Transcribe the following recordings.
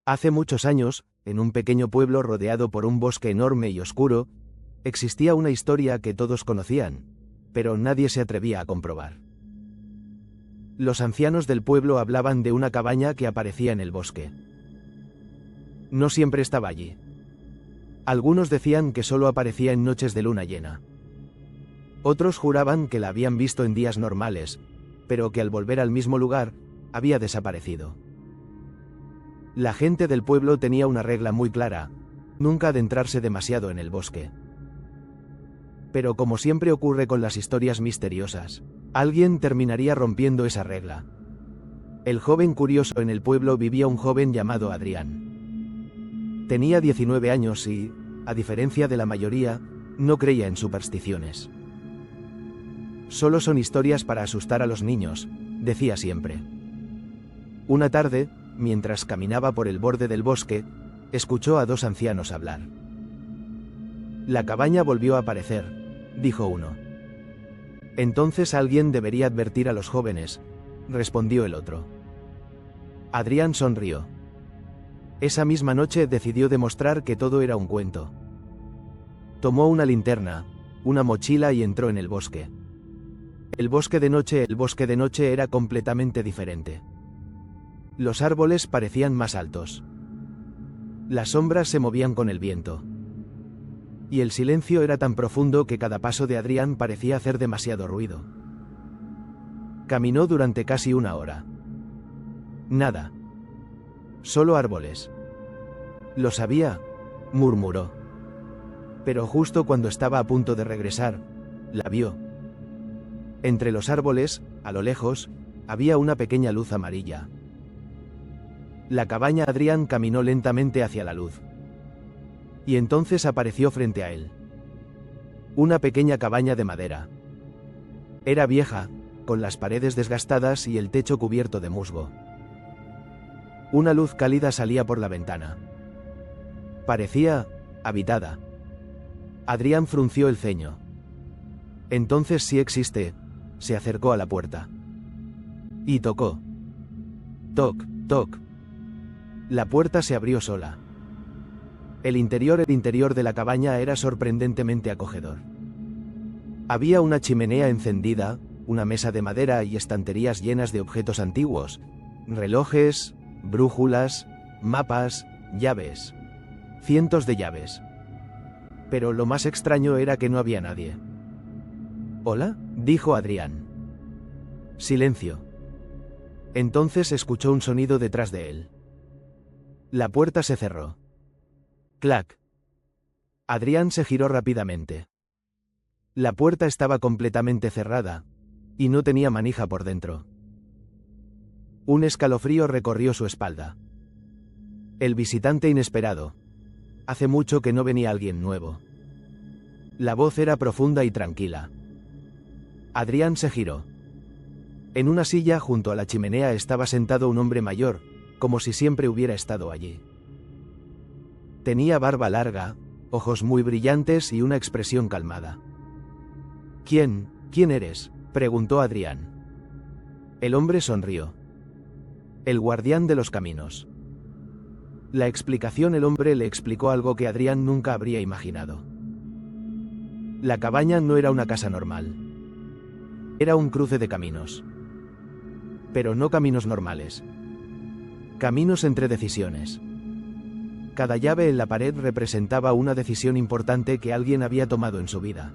Hace muchos años, en un pequeño pueblo rodeado por un bosque enorme y oscuro, existía una historia que todos conocían, pero nadie se atrevía a comprobar. Los ancianos del pueblo hablaban de una cabaña que aparecía en el bosque. No siempre estaba allí. Algunos decían que solo aparecía en noches de luna llena. Otros juraban que la habían visto en días normales, pero que al volver al mismo lugar, había desaparecido. La gente del pueblo tenía una regla muy clara: nunca adentrarse demasiado en el bosque. Pero como siempre ocurre con las historias misteriosas, alguien terminaría rompiendo esa regla. El joven curioso en el pueblo vivía un joven llamado Adrián. Tenía 19 años y, a diferencia de la mayoría, no creía en supersticiones. Solo son historias para asustar a los niños, decía siempre. Una tarde, mientras caminaba por el borde del bosque, escuchó a dos ancianos hablar. La cabaña volvió a aparecer, dijo uno. Entonces alguien debería advertir a los jóvenes, respondió el otro. Adrián sonrió. Esa misma noche decidió demostrar que todo era un cuento. Tomó una linterna, una mochila y entró en el bosque. El bosque de noche era completamente diferente. Los árboles parecían más altos. Las sombras se movían con el viento. Y el silencio era tan profundo que cada paso de Adrián parecía hacer demasiado ruido. Caminó durante casi una hora. Nada. Solo árboles. Lo sabía, murmuró. Pero justo cuando estaba a punto de regresar, la vio. Entre los árboles, a lo lejos, había una pequeña luz amarilla. La cabaña. Adrián caminó lentamente hacia la luz. Y entonces apareció frente a él. Una pequeña cabaña de madera. Era vieja, con las paredes desgastadas y el techo cubierto de musgo. Una luz cálida salía por la ventana. Parecía habitada. Adrián frunció el ceño. Entonces sí existe. Se acercó a la puerta. Y tocó. Toc, toc. La puerta se abrió sola. El interior de la cabaña era sorprendentemente acogedor. Había una chimenea encendida, una mesa de madera y estanterías llenas de objetos antiguos, relojes, brújulas, mapas, llaves. Cientos de llaves. Pero lo más extraño era que no había nadie. «¿Hola?», dijo Adrián. Silencio. Entonces escuchó un sonido detrás de él. La puerta se cerró. Clac. Adrián se giró rápidamente. La puerta estaba completamente cerrada, y no tenía manija por dentro. Un escalofrío recorrió su espalda. El visitante inesperado. Hace mucho que no venía alguien nuevo. La voz era profunda y tranquila. Adrián se giró. En una silla junto a la chimenea estaba sentado un hombre mayor, como si siempre hubiera estado allí. Tenía barba larga, ojos muy brillantes y una expresión calmada. ¿Quién eres?, preguntó Adrián. El hombre sonrió. El guardián de los caminos. La explicación. El hombre le explicó algo que Adrián nunca habría imaginado. La cabaña no era una casa normal. Era un cruce de caminos. Pero no caminos normales. Caminos entre decisiones. Cada llave en la pared representaba una decisión importante que alguien había tomado en su vida.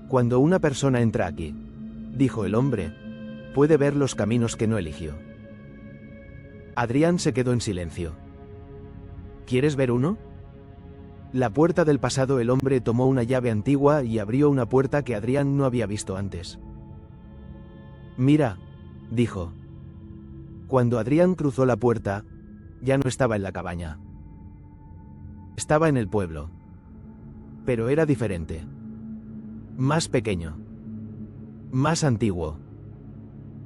Cuando una persona entra aquí, dijo el hombre, puede ver los caminos que no eligió. Adrián se quedó en silencio. ¿Quieres ver uno? La puerta del pasado. El hombre tomó una llave antigua y abrió una puerta que Adrián no había visto antes. Mira, dijo. Cuando Adrián cruzó la puerta, ya no estaba en la cabaña. Estaba en el pueblo. Pero era diferente. Más pequeño. Más antiguo.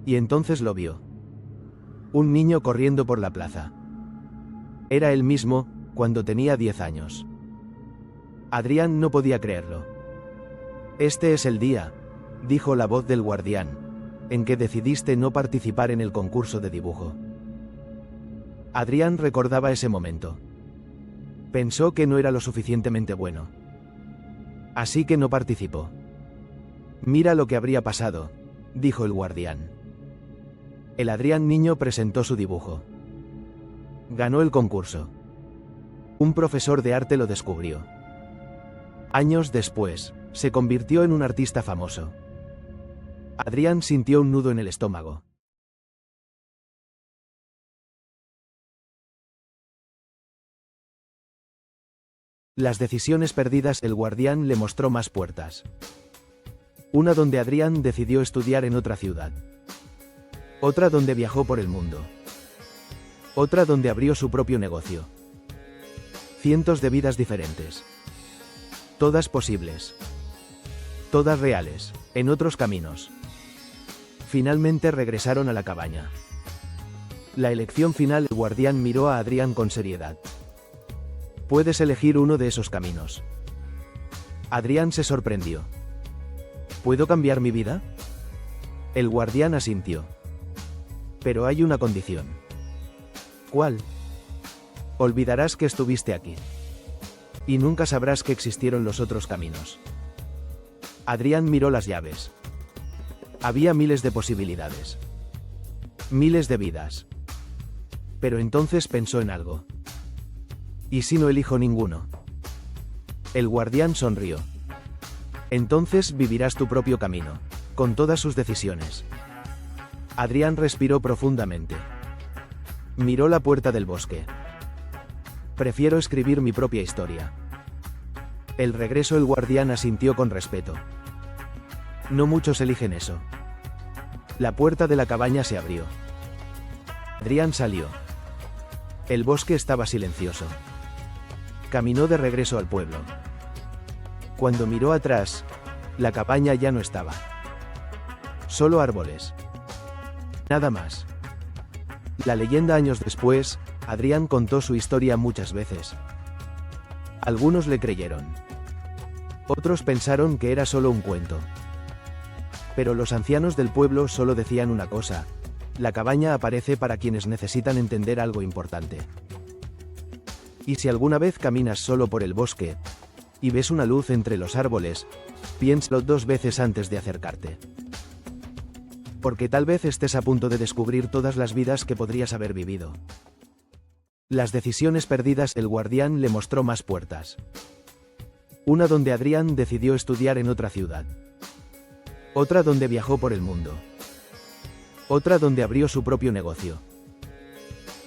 Y entonces lo vio. Un niño corriendo por la plaza. Era él mismo, cuando tenía 10 años. Adrián no podía creerlo. Este es el día, dijo la voz del guardián, en que decidiste no participar en el concurso de dibujo. Adrián recordaba ese momento. Pensó que no era lo suficientemente bueno. Así que no participó. Mira lo que habría pasado, dijo el guardián. El Adrián niño presentó su dibujo. Ganó el concurso. Un profesor de arte lo descubrió. Años después, se convirtió en un artista famoso. Adrián sintió un nudo en el estómago. Las decisiones perdidas. El guardián le mostró más puertas. Una donde Adrián decidió estudiar en otra ciudad. Otra donde viajó por el mundo. Otra donde abrió su propio negocio. Cientos de vidas diferentes. Todas posibles. Todas reales, en otros caminos. Finalmente regresaron a la cabaña. La elección final. El guardián miró a Adrián con seriedad. Puedes elegir uno de esos caminos. Adrián se sorprendió. ¿Puedo cambiar mi vida? El guardián asintió. Pero hay una condición. ¿Cuál? Olvidarás que estuviste aquí. Y nunca sabrás que existieron los otros caminos. Adrián miró las llaves. Había miles de posibilidades. Miles de vidas. Pero entonces pensó en algo. ¿Y si no elijo ninguno? El guardián sonrió. Entonces vivirás tu propio camino, con todas sus decisiones. Adrián respiró profundamente. Miró la puerta del bosque. Prefiero escribir mi propia historia. El regreso. El guardián asintió con respeto. No muchos eligen eso. La puerta de la cabaña se abrió. Adrián salió. El bosque estaba silencioso. Caminó de regreso al pueblo. Cuando miró atrás, la cabaña ya no estaba. Solo árboles. Nada más. La leyenda. Años después, Adrián contó su historia muchas veces. Algunos le creyeron. Otros pensaron que era solo un cuento. Pero los ancianos del pueblo solo decían una cosa: la cabaña aparece para quienes necesitan entender algo importante. Y si alguna vez caminas solo por el bosque, y ves una luz entre los árboles, piénsalo 2 veces antes de acercarte. Porque tal vez estés a punto de descubrir todas las vidas que podrías haber vivido. Las decisiones perdidas. El guardián le mostró más puertas. Una donde Adrián decidió estudiar en otra ciudad. Otra donde viajó por el mundo. Otra donde abrió su propio negocio.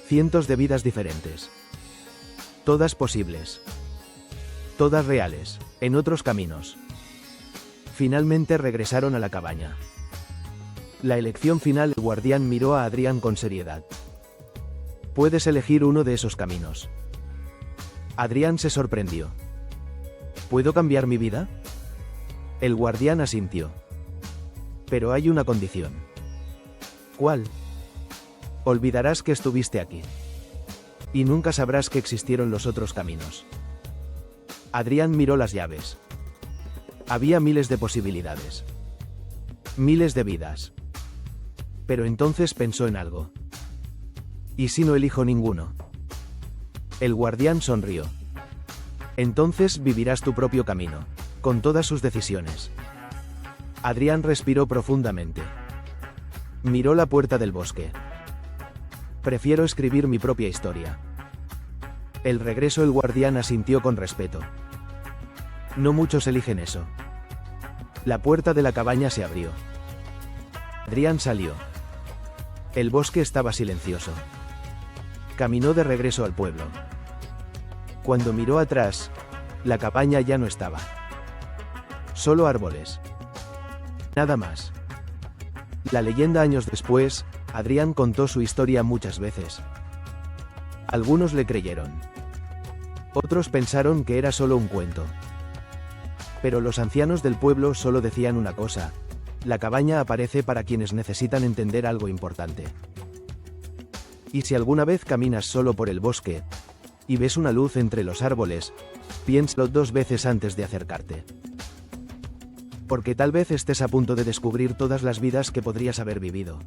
Cientos de vidas diferentes. Todas posibles. Todas reales, en otros caminos. Finalmente regresaron a la cabaña. La elección final. El guardián miró a Adrián con seriedad. Puedes elegir uno de esos caminos. Adrián se sorprendió. ¿Puedo cambiar mi vida? El guardián asintió. Pero hay una condición. ¿Cuál? Olvidarás que estuviste aquí. Y nunca sabrás que existieron los otros caminos. Adrián miró las llaves. Había miles de posibilidades. Miles de vidas. Pero entonces pensó en algo. ¿Y si no elijo ninguno? El guardián sonrió. Entonces vivirás tu propio camino, con todas sus decisiones. Adrián respiró profundamente. Miró la puerta del bosque. Prefiero escribir mi propia historia. El regreso. El guardián asintió con respeto. No muchos eligen eso. La puerta de la cabaña se abrió. Adrián salió. El bosque estaba silencioso. Caminó de regreso al pueblo. Cuando miró atrás, la cabaña ya no estaba. Solo árboles. Nada más. La leyenda. Años después, Adrián contó su historia muchas veces. Algunos le creyeron. Otros pensaron que era solo un cuento. Pero los ancianos del pueblo solo decían una cosa: la cabaña aparece para quienes necesitan entender algo importante. Y si alguna vez caminas solo por el bosque, y ves una luz entre los árboles, piénsalo 2 veces antes de acercarte. Porque tal vez estés a punto de descubrir todas las vidas que podrías haber vivido.